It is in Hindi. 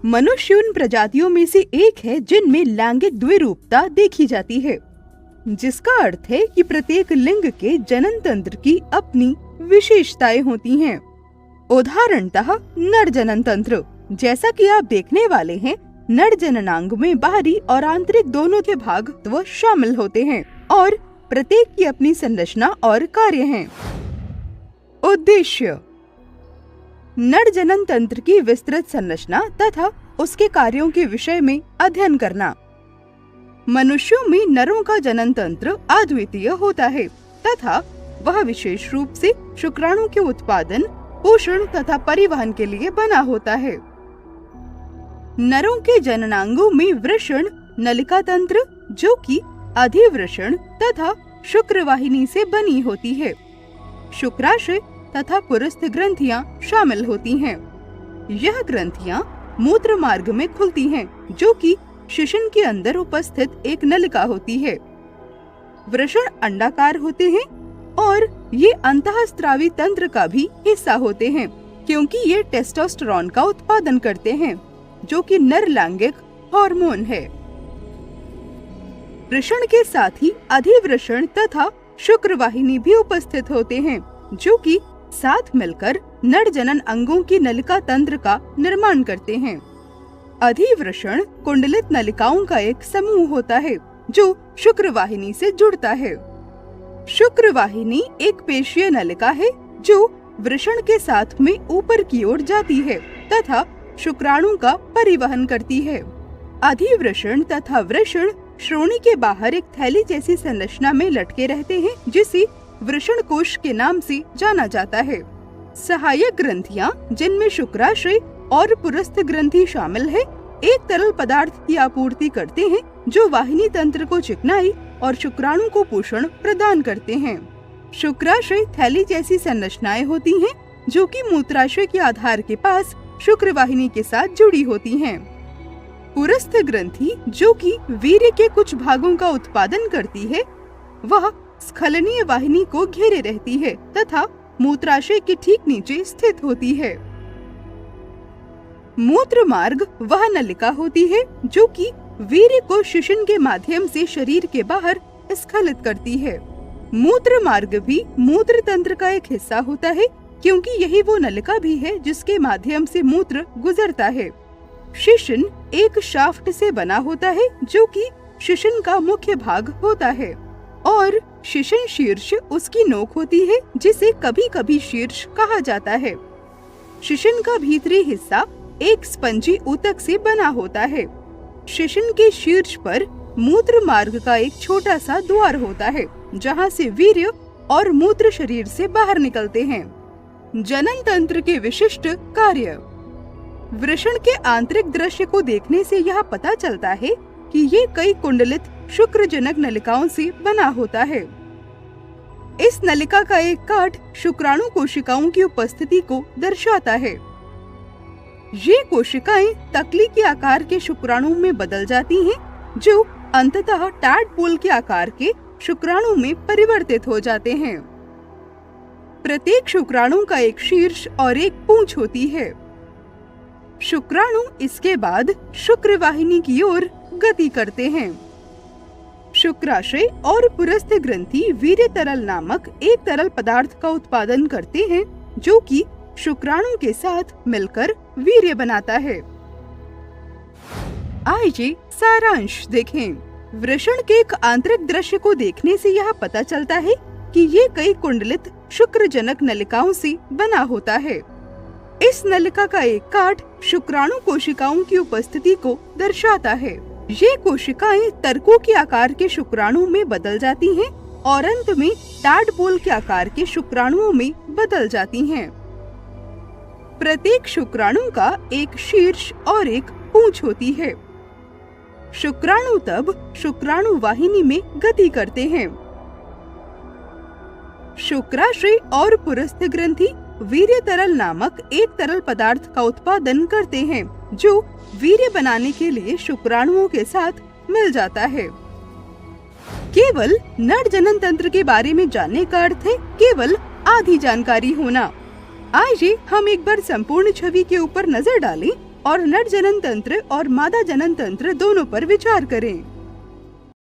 मनुष्य उन प्रजातियों में से एक है जिनमें लैंगिक द्विरूपता देखी जाती है, जिसका अर्थ है कि प्रत्येक लिंग के जनन तंत्र की अपनी विशेषताएं होती हैं। उदाहरणतः नर जनन तंत्र, जैसा कि आप देखने वाले हैं, नर जननांग में बाहरी और आंतरिक दोनों के भाग शामिल होते हैं और प्रत्येक की अपनी संरचना और कार्य हैं। उद्देश्य: नर जनन तंत्र की विस्तृत संरचना तथा उसके कार्यों के विषय में अध्ययन करना। मनुष्यों में नरों का जनन तंत्र अद्वितीय होता है तथा वह विशेष रूप से शुक्राणु के उत्पादन, पोषण तथा परिवहन के लिए बना होता है। नरों के जननांगों में वृषण, नलिका तंत्र जो कि अधिवृषण तथा शुक्रवाहिनी से बनी होती है, शुक्राशय तथा पुरस्थ ग्रंथियां शामिल होती हैं। यह ग्रंथियां मूत्र मार्ग में खुलती हैं, जो कि शिशन के अंदर उपस्थित एक नलिका होती है। वृषण अंडाकार होते हैं और ये अंतःस्रावी तंत्र का भी हिस्सा होते हैं, क्योंकि ये टेस्टोस्टेरोन का उत्पादन करते हैं, जो कि नर लैंगिक हार्मोन है। वृषण के साथ ही अधिवृषण तथा शुक्रवाहिनी भी उपस्थित होते हैं, जो कि साथ मिलकर नर जनन अंगों की नलिका तंत्र का निर्माण करते हैं। अधिवृषण कुंडलित नलिकाओं का एक समूह होता है जो शुक्रवाहिनी से जुड़ता है। शुक्रवाहिनी एक पेशीय नलिका है जो वृषण के साथ में ऊपर की ओर जाती है तथा शुक्राणु का परिवहन करती है। अधिवृषण तथा वृषण श्रोणि के बाहर एक थैली जैसी संरचना में लटके रहते हैं, जिसे वृषण कोश के नाम से जाना जाता है। सहायक ग्रंथियां, जिनमें शुक्राशय और पुरस्थ ग्रंथि शामिल है, एक तरल पदार्थ की आपूर्ति करते हैं जो वाहिनी तंत्र को चिकनाई और शुक्राणु को पोषण प्रदान करते हैं। शुक्राशय थैली जैसी संरचनाएं होती हैं, जो कि मूत्राशय के आधार के पास शुक्रवाहिनी के साथ जुड़ी होती हैं। पुरस्थ ग्रंथि, जो कि वीर्य के कुछ भागों का उत्पादन करती है, वह स्खलनीय वाहिनी को घेरे रहती है तथा मूत्राशय के ठीक नीचे स्थित होती है। मूत्र मार्ग वह नलिका होती है जो कि वीर्य को शिशन के माध्यम से शरीर के बाहर स्खलित करती है। मूत्र मार्ग भी मूत्र तंत्र का एक हिस्सा होता है, क्योंकि यही वो नलिका भी है जिसके माध्यम से मूत्र गुजरता है। शिशन एक शाफ्ट से बना होता है जो कि शिशन का मुख्य भाग होता है और शिशन शीर्ष उसकी नोक होती है, जिसे कभी कभी शीर्ष कहा जाता है। शिशन का भीतरी हिस्सा एक स्पंजी ऊतक से बना होता है। शिशन के शीर्ष पर मूत्र मार्ग का एक छोटा सा द्वार होता है, जहां से वीर्य और मूत्र शरीर से बाहर निकलते हैं। जनन तंत्र के विशिष्ट कार्य: वृषण के आंतरिक दृश्य को देखने से यह पता चलता है कि ये कई कुंडलित शुक्रजनक नलिकाओं से बना होता है। इस नलिका का एक काट शुक्राणु कोशिकाओं की उपस्थिति को दर्शाता है। ये कोशिकाएं तकली के आकार के शुक्राणु में बदल जाती हैं, जो अंततः टैडपोल के आकार के शुक्राणु में परिवर्तित हो जाते हैं। प्रत्येक शुक्राणु का एक शीर्ष और एक पूंछ होती है। शुक्राणु इसके बाद शुक्रवाहिनी की ओर गति करते हैं। शुक्राशय और पुरस्थ ग्रंथि वीर्य तरल नामक एक तरल पदार्थ का उत्पादन करते हैं, जो कि शुक्राणु के साथ मिलकर वीर्य बनाता है। आइए सारांश देखें। वृषण के एक आंतरिक दृश्य को देखने से यह पता चलता है कि ये कई कुंडलित शुक्रजनक नलिकाओं से बना होता है। इस नलिका का एक काट शुक्राणु कोशिकाओं की उपस्थिति को दर्शाता है। ये कोशिकाएं तरकों के आकार के शुक्राणु में बदल जाती हैं और अंत में टैडपोल के आकार के शुक्राणुओं में बदल जाती हैं। प्रत्येक शुक्राणु का एक शीर्ष और एक पूंछ होती है। शुक्राणु तब शुक्राणु वाहिनी में गति करते हैं। शुक्राशय और पुरस्थ ग्रंथि वीर्य तरल नामक एक तरल पदार्थ का उत्पादन करते हैं, जो वीर्य बनाने के लिए शुक्राणुओं के साथ मिल जाता है। केवल नर जनन तंत्र के बारे में जानने का अर्थ है केवल आधी जानकारी होना। आइए हम एक बार संपूर्ण छवि के ऊपर नजर डालें और नर जनन तंत्र और मादा जनन तंत्र दोनों पर विचार करें।